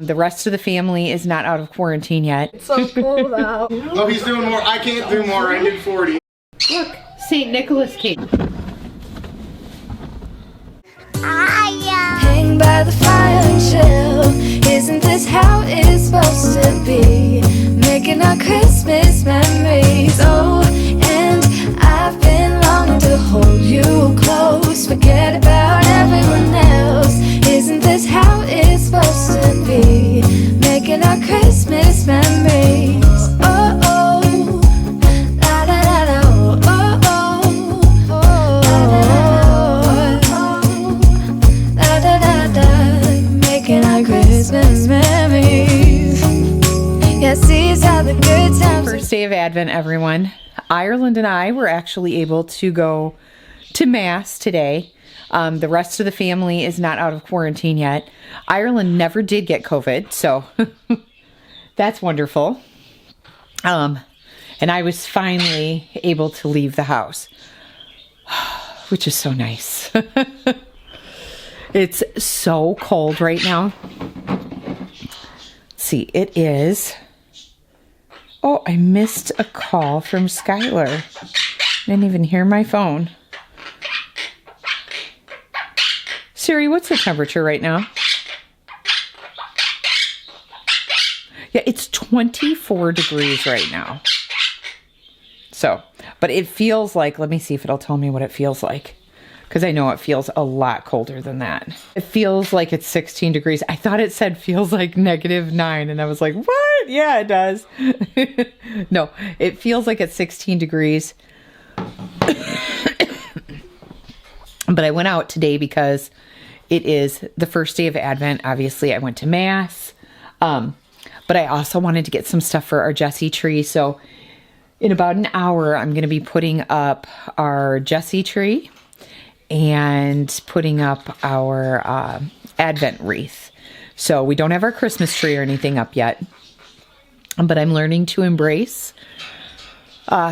The rest of the family is not out of quarantine yet. It's so cold out. Oh, he's doing more. I can't do more. I did 40. Look, St. Nicholas cake. Hang by the fire and chill. Isn't this how it's supposed to be? Making our Christmas memories. Oh, and I've been longing to hold you close. Forget about everyone else. Isn't this how it's supposed to be? Making our Christmas memories. Oh, oh, la da da da, oh, oh, oh, oh, la da da da, making our Christmas memories. Yes, these are the good times. First day of Advent, everyone. Ireland and I were actually able to go to Mass today. The rest of the family is not out of quarantine yet. Ireland never did get COVID, so that's wonderful. And I was finally able to leave the house, which is so nice. It's so cold right now. Let's see, it is... Oh, I missed a call from Skylur. Didn't even hear my phone. Siri, what's the temperature right now? Yeah, it's 24 degrees right now. So, but it feels like, let me see if it'll tell me what it feels like. Because I know it feels a lot colder than that. It feels like it's 16 degrees. I thought it said feels like -9. And I was like, what? Yeah, it does. No, it feels like it's 16 degrees. But I went out today because it is the first day of Advent. Obviously, I went to Mass. But I also wanted to get some stuff for our Jessie tree. So in about an hour, I'm going to be putting up our Jessie tree and putting up our Advent wreath. So we don't have our Christmas tree or anything up yet. But I'm learning to embrace,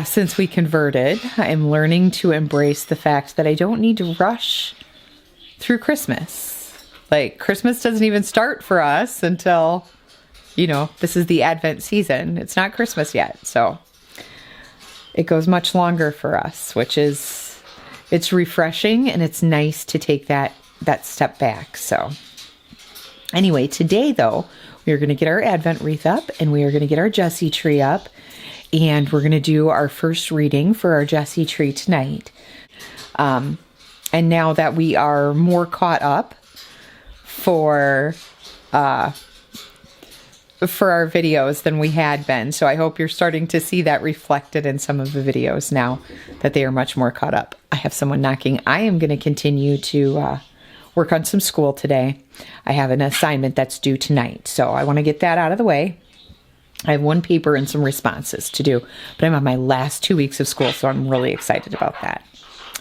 since we converted, I'm learning to embrace the fact that I don't need to rush through Christmas. Like, Christmas doesn't even start for us until, you know, this is the Advent season. It's not Christmas yet, so it goes much longer for us, which is, it's refreshing and it's nice to take that step back. So anyway, today though, we are going to get our Advent wreath up and we are going to get our Jessie tree up, and we're going to do our first reading for our Jessie tree tonight. And now that we are more caught up for our videos than we had been. So I hope you're starting to see that reflected in some of the videos now that they are much more caught up. I have someone knocking. I am going to continue to work on some school today. I have an assignment that's due tonight, so I want to get that out of the way. I have one paper and some responses to do, but I'm on my last 2 weeks of school, so I'm really excited about that.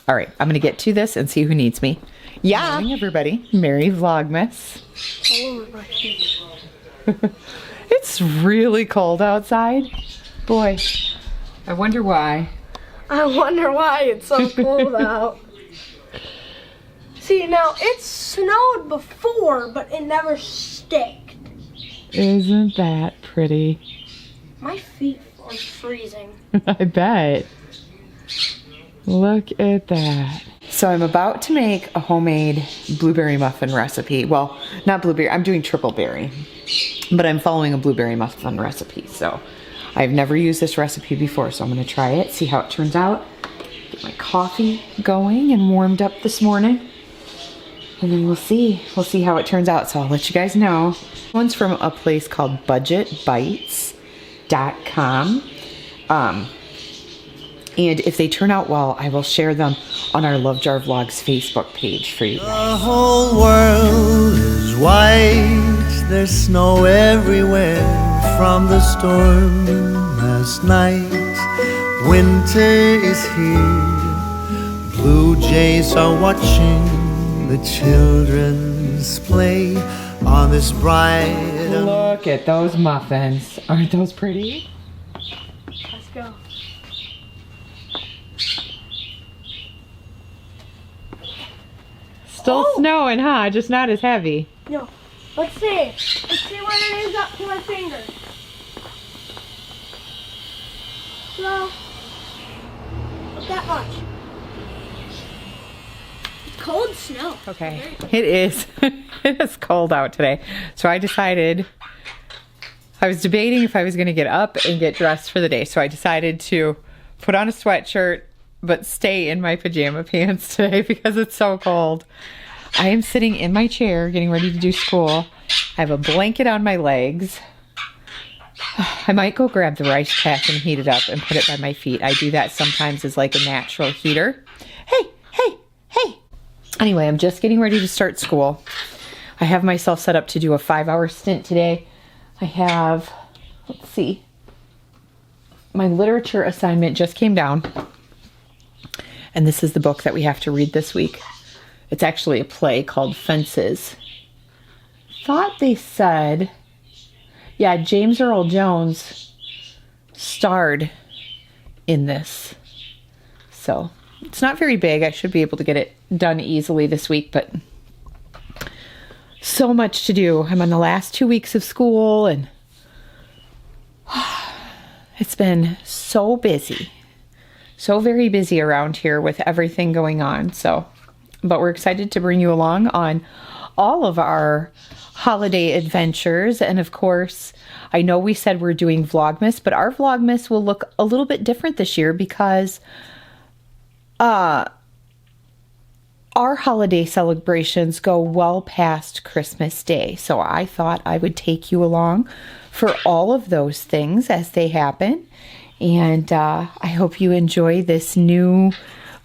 All right, I'm going to get to this and see who needs me. Yeah. Good morning, everybody. Merry Vlogmas. It's really cold outside. Boy, I wonder why. I wonder why it's so cold out. See, now it snowed before, but it never sticked. Isn't that pretty? My feet are freezing. I bet. Look at that. So I'm about to make a homemade blueberry muffin recipe. Well, not blueberry, I'm doing triple berry, but I'm following a blueberry muffin recipe. So I've never used this recipe before, so I'm gonna try it, see how it turns out. Get my coffee going and warmed up this morning. And then we'll see how it turns out. So I'll let you guys know. This one's from a place called budgetbites.com. And if they turn out well, I will share them on our Love Jar Vlogs Facebook page for you guys. The whole world is white. There's snow everywhere from the storm last night. Winter is here. Blue jays are watching the children's play on this bright... Look at those muffins. Aren't those pretty? Let's go. Still snowing, huh? Just not as heavy. No. Let's see. Let's see when it is up to my finger. So, that much. Cold snow. Okay, it is. It is cold out today. So I decided, I was debating if I was going to get up and get dressed for the day. So I decided to put on a sweatshirt, but stay in my pajama pants today because it's so cold. I am sitting in my chair getting ready to do school. I have a blanket on my legs. I might go grab the rice pack and heat it up and put it by my feet. I do that sometimes as like a natural heater. Hey, hey, hey. Anyway, I'm just getting ready to start school. I have myself set up to do a 5-hour stint today. I have, let's see, my literature assignment just came down. And this is the book that we have to read this week. It's actually a play called Fences. Thought they said, yeah, James Earl Jones starred in this. So it's not very big. I should be able to get it done easily this week, but so much to do. I'm on the last 2 weeks of school and it's been so busy. So very busy around here with everything going on. But we're excited to bring you along on all of our holiday adventures. And of course, I know we said we're doing Vlogmas, but our Vlogmas will look a little bit different this year because our holiday celebrations go well past Christmas Day. So I thought I would take you along for all of those things as they happen. And I hope you enjoy this new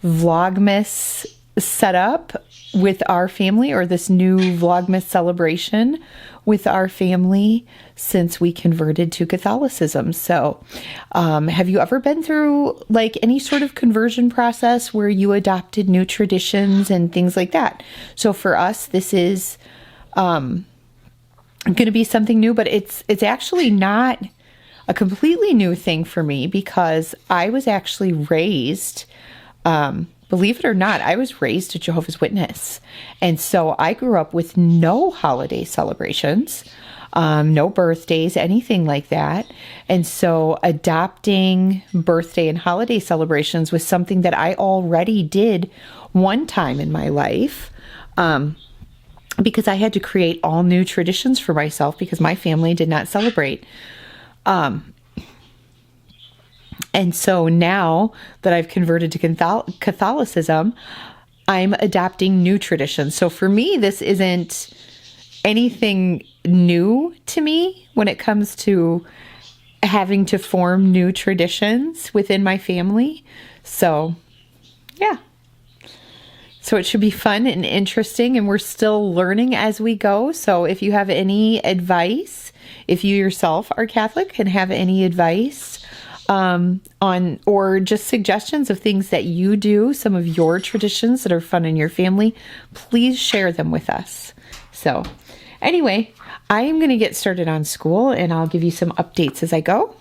Vlogmas setup with our family, or this new Vlogmas celebration with our family since we converted to Catholicism. So have you ever been through like any sort of conversion process where you adopted new traditions and things like that? So for us, this is going to be something new, but it's actually not a completely new thing for me because I was actually raised, believe it or not, I was raised a Jehovah's Witness. And so I grew up with no holiday celebrations, no birthdays, anything like that. And so adopting birthday and holiday celebrations was something that I already did one time in my life, because I had to create all new traditions for myself because my family did not celebrate. And so now that I've converted to Catholicism, I'm adopting new traditions. So for me, this isn't anything new to me when it comes to having to form new traditions within my family. So, yeah. So it should be fun and interesting, and we're still learning as we go. So if you have any advice, if you yourself are Catholic and have any advice on, or just suggestions of things that you do, some of your traditions that are fun in your family, please share them with us. So anyway, I am going to get started on school and I'll give you some updates as I go.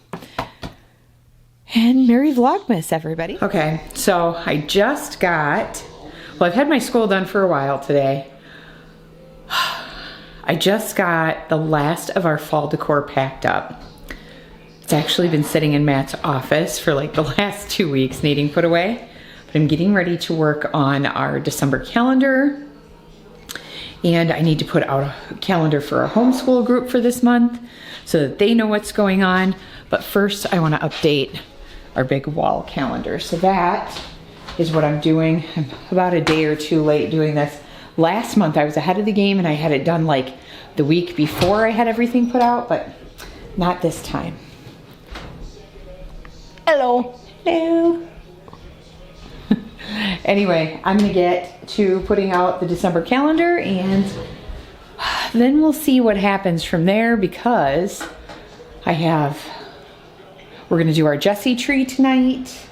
And Merry Vlogmas, everybody. Okay, so I just got, well, I've had my school done for a while today. I just got the last of our fall decor packed up. It's actually been sitting in Matt's office for like the last 2 weeks needing put away. But I'm getting ready to work on our December calendar. And I need to put out a calendar for our homeschool group for this month so that they know what's going on. But first I want to update our big wall calendar. So that is what I'm doing. I'm about a day or two late doing this. Last month I was ahead of the game and I had it done like the week before I had everything put out, but not this time. Hello. Hello. Anyway, I'm gonna get to putting out the December calendar and then we'll see what happens from there because we're gonna do our Jessie tree tonight,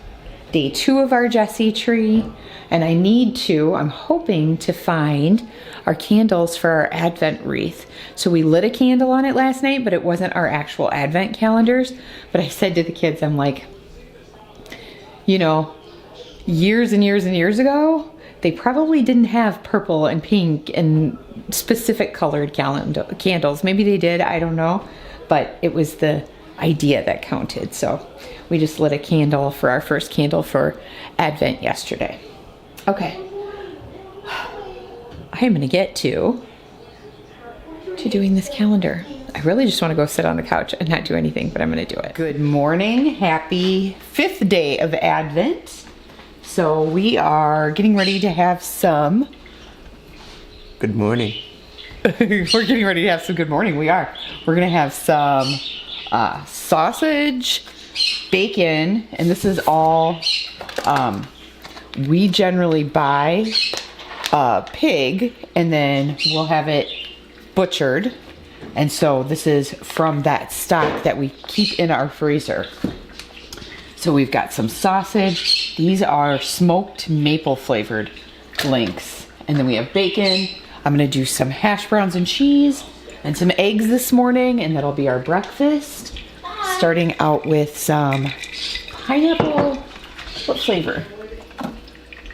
day 2 of our Jessie tree, and I'm hoping to find our candles for our Advent wreath. So we lit a candle on it last night, but it wasn't our actual Advent calendars. But I said to the kids, I'm like, you know, years and years and years ago, they probably didn't have purple and pink and specific colored candles. Maybe they did, I don't know. But it was the idea that counted. So we just lit a candle for our first candle for Advent yesterday. Okay. I am gonna get to doing this calendar. I really just want to go sit on the couch and not do anything, but I'm gonna do it. Good morning, happy 5th day of Advent. So we are getting ready to have some... Good morning. We're getting ready to have some good morning, we are. We're gonna have some sausage, bacon, and this is all, we generally buy a pig and then we'll have it butchered. And so this is from that stock that we keep in our freezer. So we've got some sausage. These are smoked maple flavored links. And then we have bacon. I'm gonna do some hash browns and cheese and some eggs this morning, and that'll be our breakfast. Starting out with some pineapple, what flavor?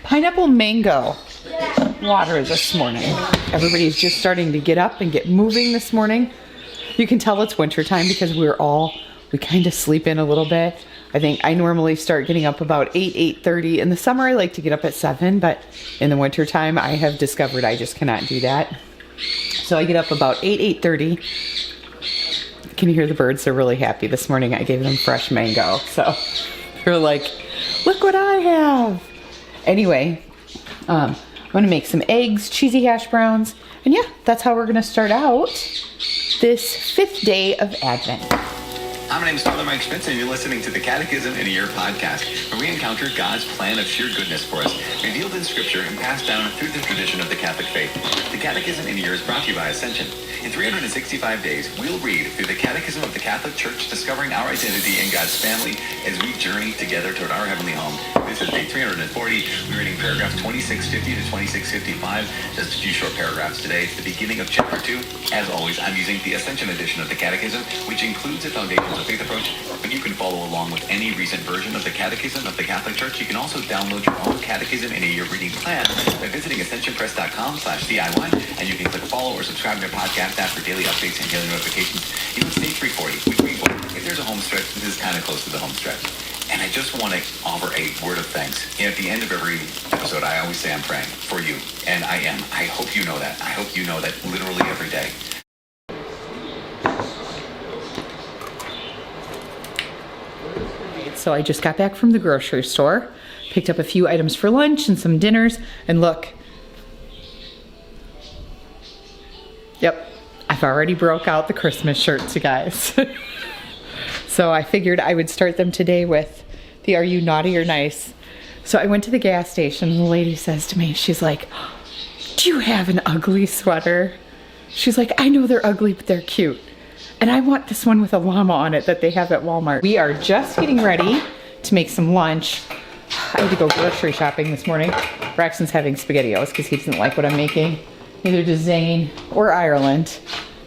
Pineapple mango water this morning. Everybody's just starting to get up and get moving this morning. You can tell it's winter time because we kind of sleep in a little bit. I think I normally start getting up about 8:30. In the summer, I like to get up at 7, but in the winter time, I have discovered I just cannot do that. So I get up about 8:30. Can you hear the birds? They're really happy this morning. I gave them fresh mango. So they're like, look what I have. Anyway, I'm gonna make some eggs, cheesy hash browns, and yeah, that's how we're gonna start out this 5th day of Advent. Hi, my name is Father Mike Schmitz, and you're listening to the Catechism in a Year podcast, where we encounter God's plan of sheer goodness for us, revealed in Scripture and passed down through the tradition of the Catholic faith. The Catechism in a Year is brought to you by Ascension. In 365 days, we'll read through the Catechism of the Catholic Church, discovering our identity in God's family as we journey together toward our heavenly home. This is day 340. We're reading paragraphs 2650 to 2655. Just a few short paragraphs today. It's the beginning of chapter 2. As always, I'm using the Ascension edition of the Catechism, which includes the Foundations of Faith approach, but you can follow along with any recent version of the Catechism of the Catholic Church. You can also download your own Catechism in a Year reading plan by visiting ascensionpress.com/DIY, and you can click follow or subscribe to our podcast app for daily updates and daily notifications. You know, it's day 340. If there's a home stretch, this is kind of close to the home stretch. And I just want to offer a word of thanks. And at the end of every episode, I always say I'm praying for you. And I am. I hope you know that. I hope you know that literally every day. So I just got back from the grocery store, picked up a few items for lunch and some dinners, and look. Yep, I've already broke out the Christmas shirts, you guys. So I figured I would start them today with the Are You Naughty or Nice? So I went to the gas station and the lady says to me, she's like, do you have an ugly sweater? She's like, I know they're ugly, but they're cute. And I want this one with a llama on it that they have at Walmart. We are just getting ready to make some lunch. I had to go grocery shopping this morning. Braxen's having SpaghettiOs because he doesn't like what I'm making. Neither does Zane or Ireland.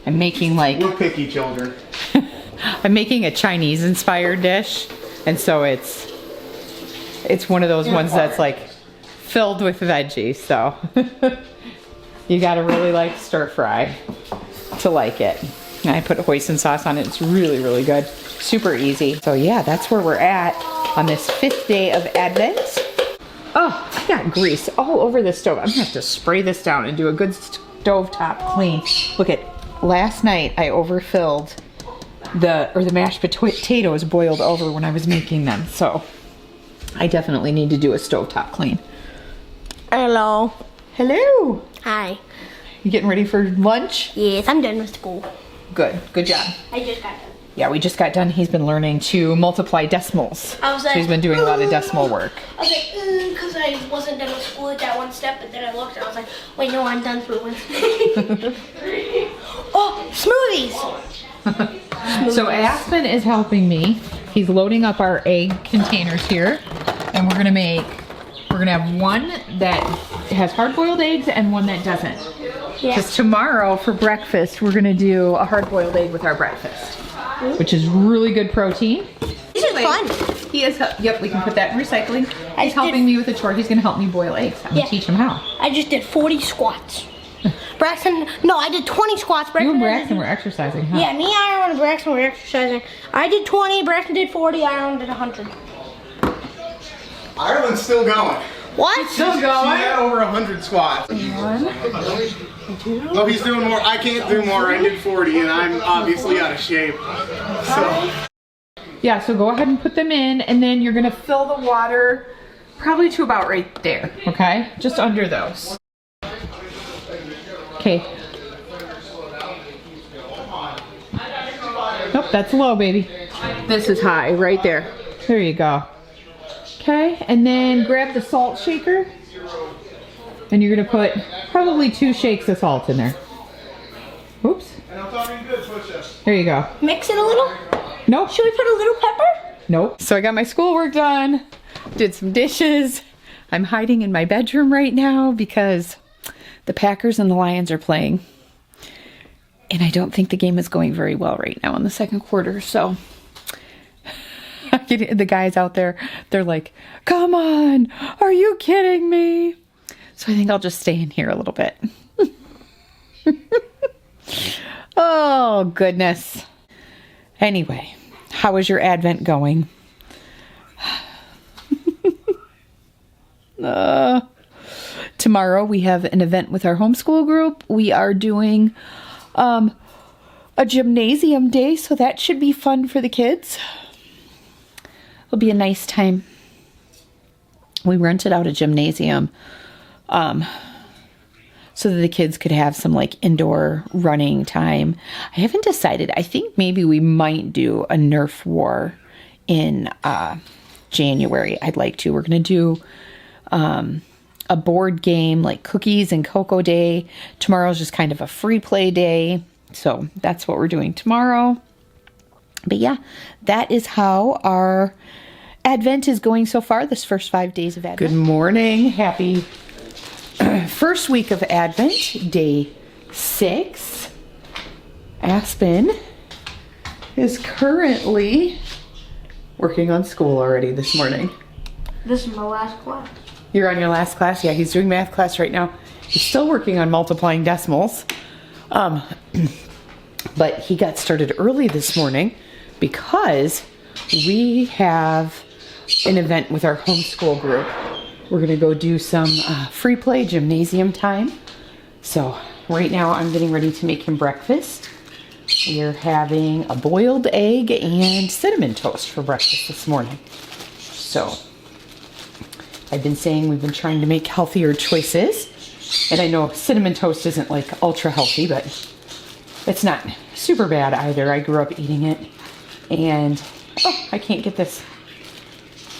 I'm making like... We're picky children. I'm making a Chinese inspired dish. And so it's one of those ones that's like filled with veggies. So you gotta really like stir fry to like it. And I put hoisin sauce on it. It's really, really good. Super easy. So yeah, that's where we're at on this 5th day of Advent. Oh, I got grease all over the stove. I'm gonna have to spray this down and do a good stovetop clean. Look at, last night I overfilled the mashed potatoes boiled over when I was making them. So I definitely need to do a stovetop clean. Hello. Hello. Hi. You getting ready for lunch? Yes, I'm done with school. Good job. I just got done. Yeah, we just got done. He's been learning to multiply decimals. I was like, so he's been doing a lot of decimal work. I was like, because I wasn't done with school at that one step, but then I looked and I was like, wait, no, I'm done with one. Oh, smoothies! So Aspen is helping me. He's loading up our egg containers here, and we're gonna have one that has hard-boiled eggs and one that doesn't. Yeah. Because tomorrow for breakfast, we're gonna do a hard-boiled egg with our breakfast, which is really good protein. This is fun. He is, yep, we can put that in recycling. He's helping me with a chore. He's gonna help me boil eggs. I'm gonna teach him how. I just did 40 squats. Braxen, no, I did 20 squats. You and Braxen were exercising, huh? Yeah, me, Ireland, and Braxen were exercising. I did 20, Braxen did 40, Ireland did 100. Ireland's still going. What? Still going? She had over 100 squats. 1, 2. Oh, he's doing more. I can't do more. I did 40, and I'm obviously out of shape. So. Yeah, so go ahead and put them in, and then you're gonna fill the water probably to about right there, okay? Just under those. Okay. Nope, that's low, baby. This is high, right there. There you go. Okay, and then grab the salt shaker, and you're gonna put probably 2 shakes of salt in there. Oops. There you go. Mix it a little? Nope. Should we put a little pepper? Nope. So I got my schoolwork done, did some dishes. I'm hiding in my bedroom right now because the Packers and the Lions are playing. And I don't think the game is going very well right now in the second quarter, so the guys out there, they're like, come on, are you kidding me? So I think I'll just stay in here a little bit. Oh, goodness. Anyway, how is your Advent going? Tomorrow we have an event with our homeschool group. We are doing a gymnasium day, so that should be fun for the kids. It'll be a nice time. We rented out a gymnasium so that the kids could have some like indoor running time. I haven't decided. I think maybe we might do a Nerf war in January. I'd like to. We're going to do a board game like cookies and cocoa day. Tomorrow's just kind of a free play day. So that's what we're doing tomorrow. But yeah, that is how our Advent is going so far, this first 5 days of Advent. Good morning. Happy first week of Advent, day 6. Aspen is currently working on school already this morning. This is my last class. You're on your last class? Yeah, he's doing math class right now. He's still working on multiplying decimals. But he got started early this morning because we have an event with our homeschool group. We're going to go do some free play gymnasium time. So right now I'm getting ready to make him breakfast. We're having a boiled egg and cinnamon toast for breakfast this morning. So I've been saying we've been trying to make healthier choices. And I know cinnamon toast isn't like ultra healthy, but it's not super bad either. I grew up eating it. And, oh, I can't get this.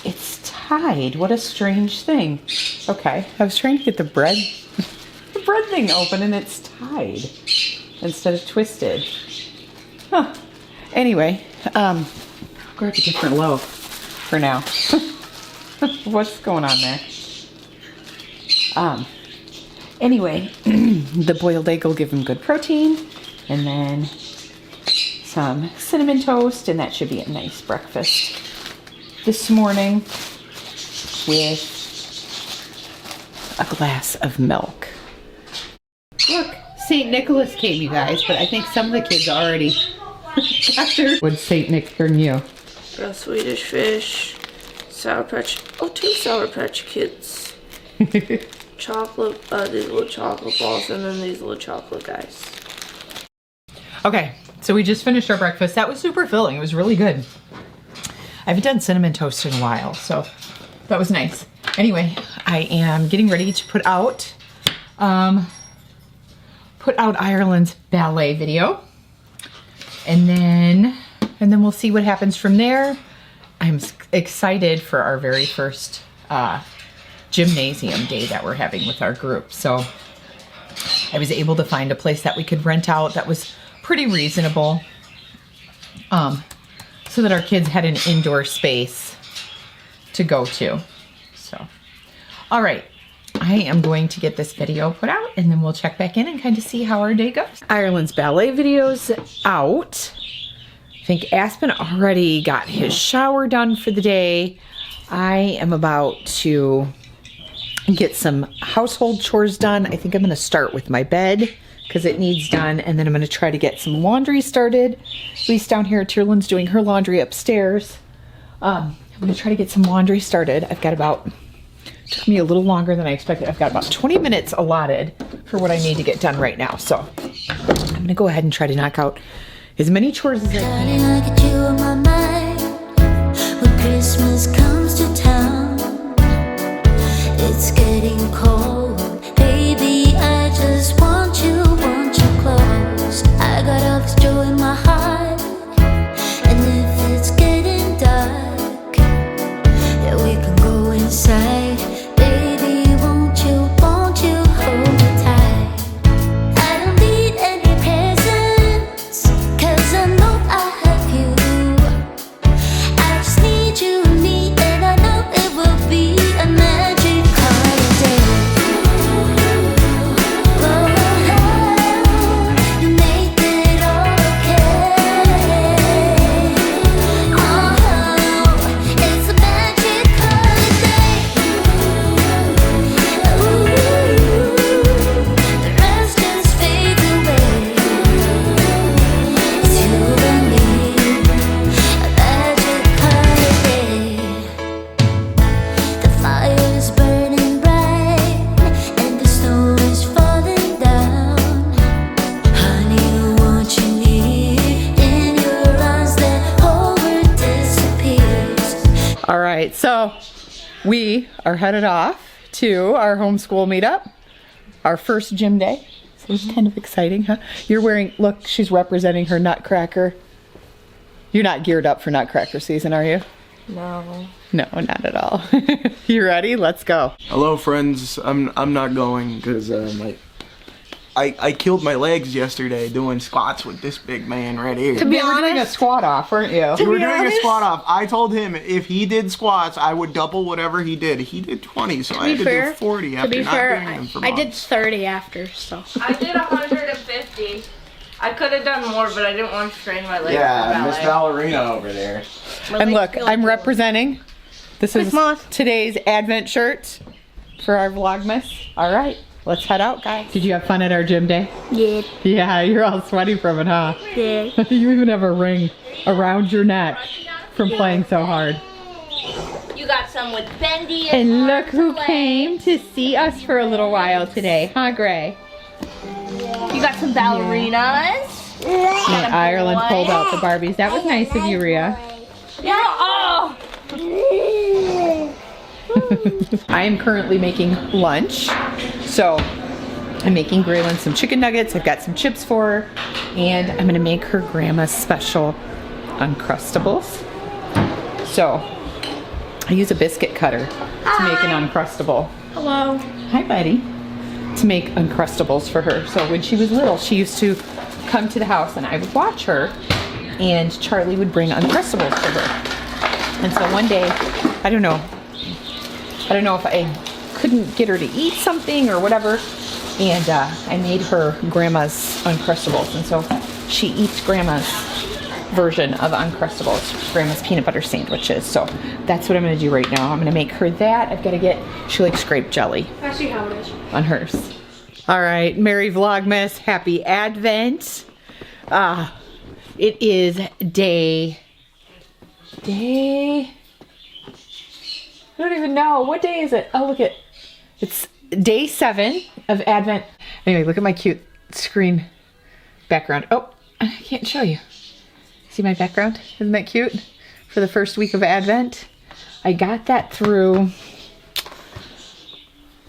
It's tied. What a strange thing. Okay, I was trying to get the bread thing open and it's tied instead of twisted. Huh. Anyway, I'll grab a different loaf for now. What's going on there? Anyway, the boiled egg will give him good protein, and then some cinnamon toast, and that should be a nice breakfast this morning with a glass of milk. Look, St. Nicholas came, you guys, but I think some of the kids already got their... What'd St. Nick bring you? A Swedish fish, Sour Patch, 2 Sour Patch Kids, chocolate, these little chocolate balls, and then these little chocolate guys. Okay, so we just finished our breakfast. That was super filling. It was really good. I haven't done cinnamon toast in a while, so that was nice. Anyway, I am getting ready to put out Ireland's ballet video, and then we'll see what happens from there. I'm excited for our very first gymnasium day that we're having with our group. So I was able to find a place that we could rent out that was pretty reasonable, so that our kids had an indoor space to go to. So, all right, I am going to get this video put out and then we'll check back in and kind of see how our day goes. Ireland's ballet video's out. think Aspen already got his shower done for the day. I am about to get some household chores done. I think I'm going to start with my bed because it needs done, and then I'm going to try to get some laundry started. At least down here, Tearlyn's doing her laundry upstairs. I'm going to try to get some laundry started. I've got about, took me a little longer than I expected. I've got about 20 minutes allotted for what I need to get done right now. So I'm going to go ahead and try to knock out as many chores as I can. Darling, I got you on my mind when Christmas comes to town. It's getting cold, baby, I just want you close. I got all this joy in my heart, and if it's getting dark, yeah, we can go inside. Baby, won't you hold me tight? I don't need any presents, 'cause I know I have you. I just need you, and I know it will be a magic holiday. Oh, you make it all okay. Oh, it's a magic holiday. Ooh, the rest just fades away. It's you and me, a magic holiday. The fire is burning bright, and the snow is falling down. Honey, what you need in your eyes, that whole world disappears. All right, so we are headed off to our homeschool meetup, our first gym day. So it's kind of exciting, huh? You're wearing, look, she's representing her Nutcracker. You're not geared up for Nutcracker season, are you? No. No, not at all. You ready? Let's go. Hello, friends. I'm not going because I killed my legs yesterday doing squats with this big man right here. You were doing a squat off, weren't you? We were doing a squat off. I told him if he did squats, I would double whatever he did. He did 20, so I had to do 40 after not doing them for I did months. 30 after, so. I did 150. I could have done more, but I didn't want to strain my legs. Yeah, for Miss ballet. Ballerina over there. And look, I'm representing. This is Christmas. today's Advent shirt for our Vlogmas. All right, let's head out, guys. Did you have fun at our gym day? Yeah. Yeah, you're all sweaty from it, huh? Yeah. You even have a ring around your neck from playing so hard. You got some with bendy And look who came to see us for a little while today, huh, Gray? You got some ballerinas. And Ireland pulled out the Barbies. That was nice of you, Rhea. Yeah. Oh. I am currently making lunch. So I'm making Graelynn some chicken nuggets. I've got some chips for her. And I'm going to make her grandma's special Uncrustables. So I use a biscuit cutter to make an Uncrustable. Hello. Hi, buddy. To make Uncrustables for her. So when she was little, she used to come to the house and I would watch her, and Charlie would bring Uncrustables to her. And so one day, I don't know if I couldn't get her to eat something or whatever, and I made her grandma's Uncrustables. And so she eats grandma's version of Uncrustables, grandma's peanut butter sandwiches. So that's what I'm going to do right now. I'm going to make her that. I've got to get, she likes grape jelly I see how it is. on hers. All right, Merry Vlogmas, Happy Advent. It is day, I don't even know. What day is it? Oh, look at, it's day 7 of Advent. Anyway, look at my cute screen background. Oh, I can't show you. See my background? Isn't that cute? For the first week of Advent. I got that through,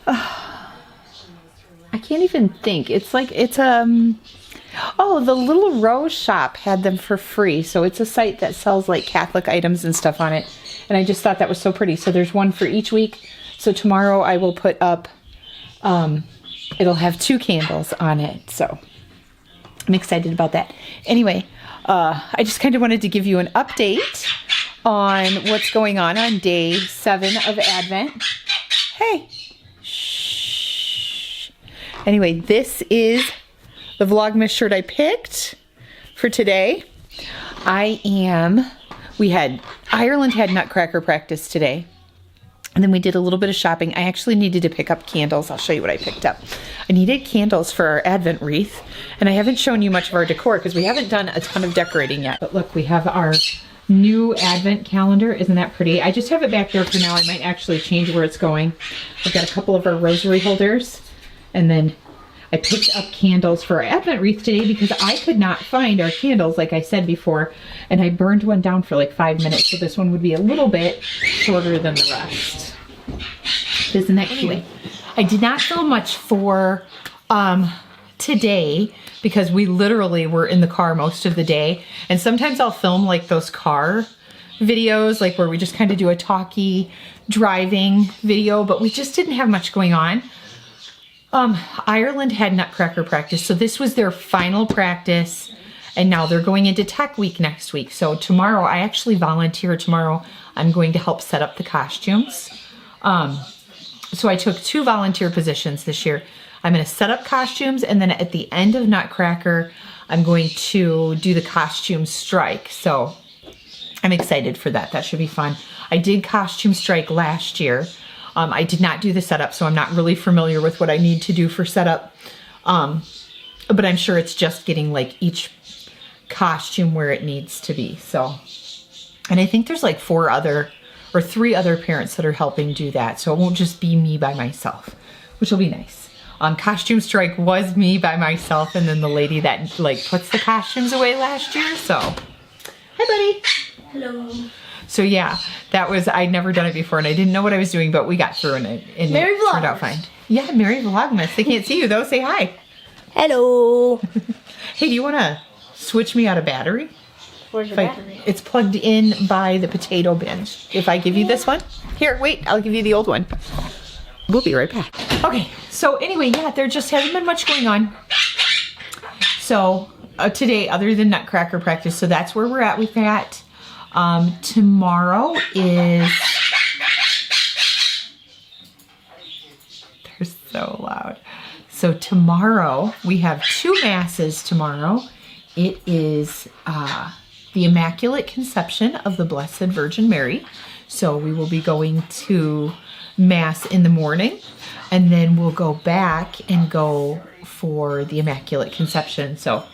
I can't even think. It's like, it's oh, the Little Rose Shop had them for free. So it's a site that sells like Catholic items and stuff on it. And I just thought that was so pretty. So there's one for each week. So tomorrow I will put up, it'll have 2 candles on it. So I'm excited about that. Anyway, I just kind of wanted to give you an update on what's going on day 7 of Advent. Hey. Shh. Anyway, this is the Vlogmas shirt I picked for today. Ireland had Nutcracker practice today. And then we did a little bit of shopping. I actually needed to pick up candles. I'll show you what I picked up. I needed candles for our Advent wreath. And I haven't shown you much of our decor because we haven't done a ton of decorating yet. But look, we have our new Advent calendar. Isn't that pretty? I just have it back there for now. I might actually change where it's going. I've got a couple of our rosary holders. And then I picked up candles for our Advent wreath today because I could not find our candles, like I said before, and I burned one down for like 5 minutes, so this one would be a little bit shorter than the rest. Isn't that cute? I did not film much for today because we literally were in the car most of the day, and sometimes I'll film like those car videos, like where we just kind of do a talky driving video, but we just didn't have much going on. Ireland had Nutcracker practice, so this was their final practice, and now they're going into Tech Week next week. So tomorrow, I actually volunteer tomorrow. I'm going to help set up the costumes. So I took 2 volunteer positions this year. I'm going to set up costumes, and then at the end of Nutcracker, I'm going to do the costume strike. So I'm excited for that. That should be fun. I did costume strike last year. I did not do the setup, so I'm not really familiar with what I need to do for setup. But I'm sure it's just getting like each costume where it needs to be. So, and I think there's like 3 other parents that are helping do that. So it won't just be me by myself, which will be nice. Costume strike was me by myself, and then the lady that like puts the costumes away last year. So, hi buddy. Hello. So yeah, I'd never done it before and I didn't know what I was doing, but we got through and it turned out fine. Yeah, Merry Vlogmas. They can't see you though. Say hi. Hello. Hey, do you want to switch me out a battery? Where's your battery? It's plugged in by the potato bin. If I give you this one. Here, wait, I'll give you the old one. We'll be right back. Okay, so anyway, yeah, there just hasn't been much going on. So today, other than Nutcracker practice, so that's where we're at with that. Tomorrow is, they're so loud. So tomorrow, we have 2 masses tomorrow. It is the Immaculate Conception of the Blessed Virgin Mary. So we will be going to Mass in the morning, and then we'll go back and go for the Immaculate Conception. So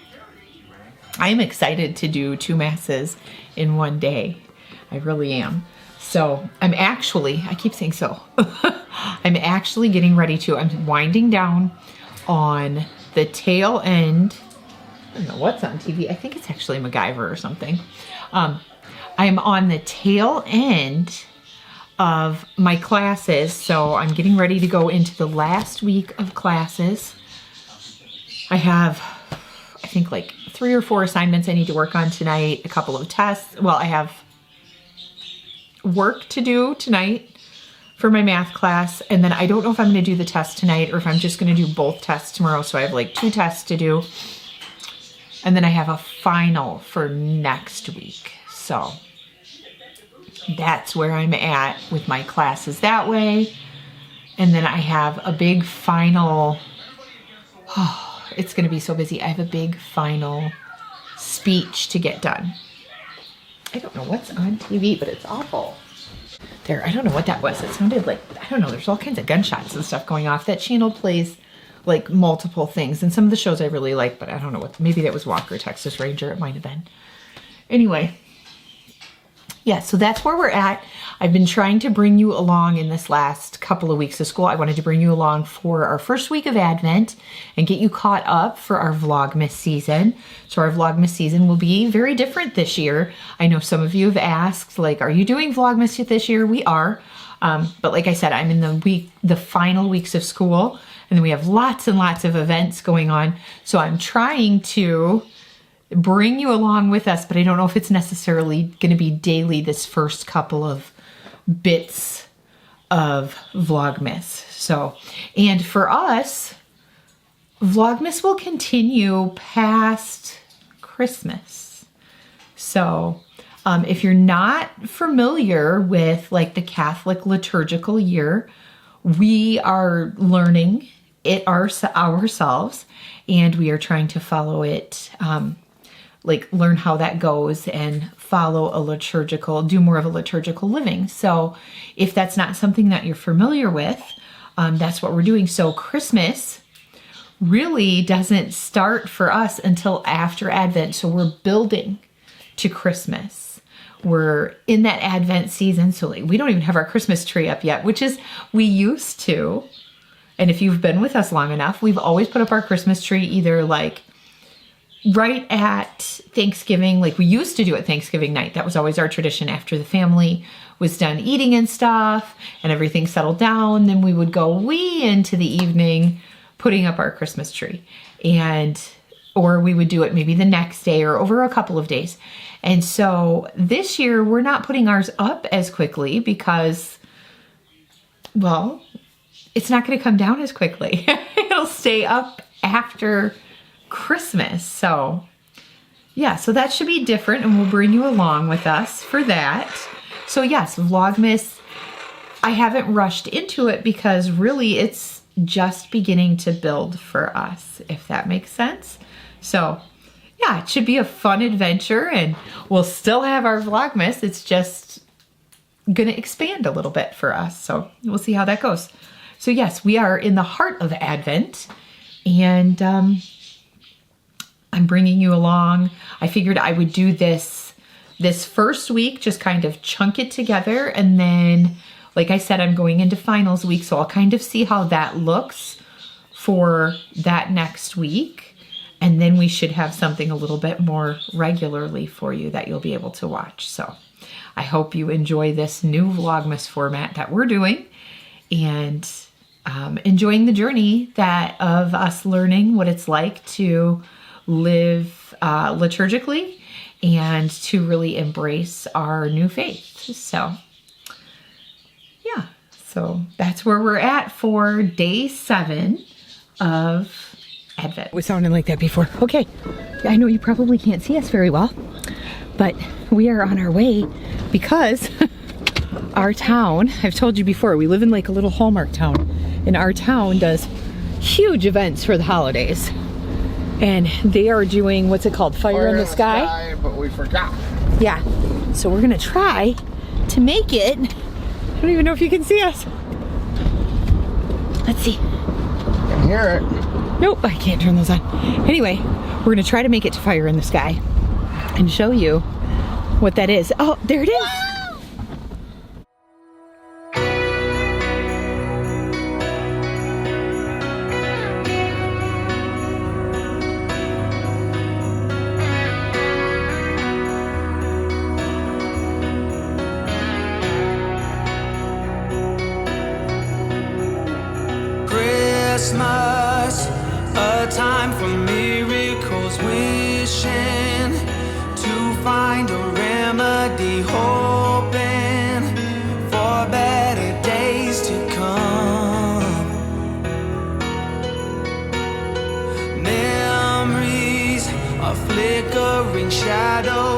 I'm excited to do 2 masses in one day. I really am. So I'm actually, I keep saying so, I'm actually getting ready to, I'm winding down on the tail end. I don't know what's on TV. I think it's actually MacGyver or something. I'm on the tail end of my classes. So I'm getting ready to go into the last week of classes. I have, I think like 3 or 4 assignments I need to work on tonight, a couple of tests. Well, I have work to do tonight for my math class, and then I don't know if I'm going to do the test tonight or if I'm just going to do both tests tomorrow. So I have like 2 tests to do, and then I have a final for next week. So that's where I'm at with my classes that way. And then I have a big final, it's going to be so busy. I have a big final speech to get done. I don't know what's on TV, but it's awful. There, I don't know what that was. It sounded like, I don't know, there's all kinds of gunshots and stuff going off. That channel plays like multiple things, and some of the shows I really like, but I don't know what, maybe that was Walker, Texas Ranger. It might have been. Anyway, yeah, so that's where we're at. I've been trying to bring you along in this last couple of weeks of school. I wanted to bring you along for our first week of Advent and get you caught up for our Vlogmas season. So our Vlogmas season will be very different this year. I know some of you have asked, like, are you doing Vlogmas this year? We are. But like I said, I'm in the final weeks of school, and then we have lots and lots of events going on. So I'm trying to bring you along with us, but I don't know if it's necessarily going to be daily this first couple of bits of Vlogmas. So, and for us, Vlogmas will continue past Christmas. So, if you're not familiar with like the Catholic liturgical year, we are learning it ourselves, and we are trying to follow it like learn how that goes and follow a liturgical, do more of a liturgical living. So if that's not something that you're familiar with, that's what we're doing. So Christmas really doesn't start for us until after Advent. So we're building to Christmas. We're in that Advent season. So like, we don't even have our Christmas tree up yet, which is we used to. And if you've been with us long enough, we've always put up our Christmas tree either like right at Thanksgiving, like we used to do at Thanksgiving night. That was always our tradition. After the family was done eating and stuff and everything settled down, then we would go way into the evening putting up our Christmas tree. Or we would do it maybe the next day or over a couple of days. And so this year we're not putting ours up as quickly because, well, it's not going to come down as quickly. It'll stay up after Christmas. So yeah, so that should be different and we'll bring you along with us for that. So yes, Vlogmas, I haven't rushed into it because really it's just beginning to build for us, if that makes sense. So yeah, it should be a fun adventure and we'll still have our Vlogmas. It's just going to expand a little bit for us. So we'll see how that goes. So yes, we are in the heart of Advent and I'm bringing you along. I figured I would do this first week, just kind of chunk it together. And then, like I said, I'm going into finals week. So I'll kind of see how that looks for that next week. And then we should have something a little bit more regularly for you that you'll be able to watch. So I hope you enjoy this new Vlogmas format that we're doing and enjoying the journey of us learning what it's like to live liturgically and to really embrace our new faith. So yeah, so that's where we're at for day 7 of Advent. It was sounding like that before. Okay, I know you probably can't see us very well, but we are on our way because our town, I've told you before, we live in like a little Hallmark town, and our town does huge events for the holidays. And they are doing, what's it called? Fire in the sky? But we forgot. Yeah. So we're gonna try to make it. I don't even know if you can see us. Let's see. I can hear it. Nope, I can't turn those on. Anyway, we're gonna try to make it to Fire in the Sky and show you what that is. Oh, there it is. Christmas, a time for miracles, wishing to find a remedy, hoping for better days to come. Memories of flickering shadows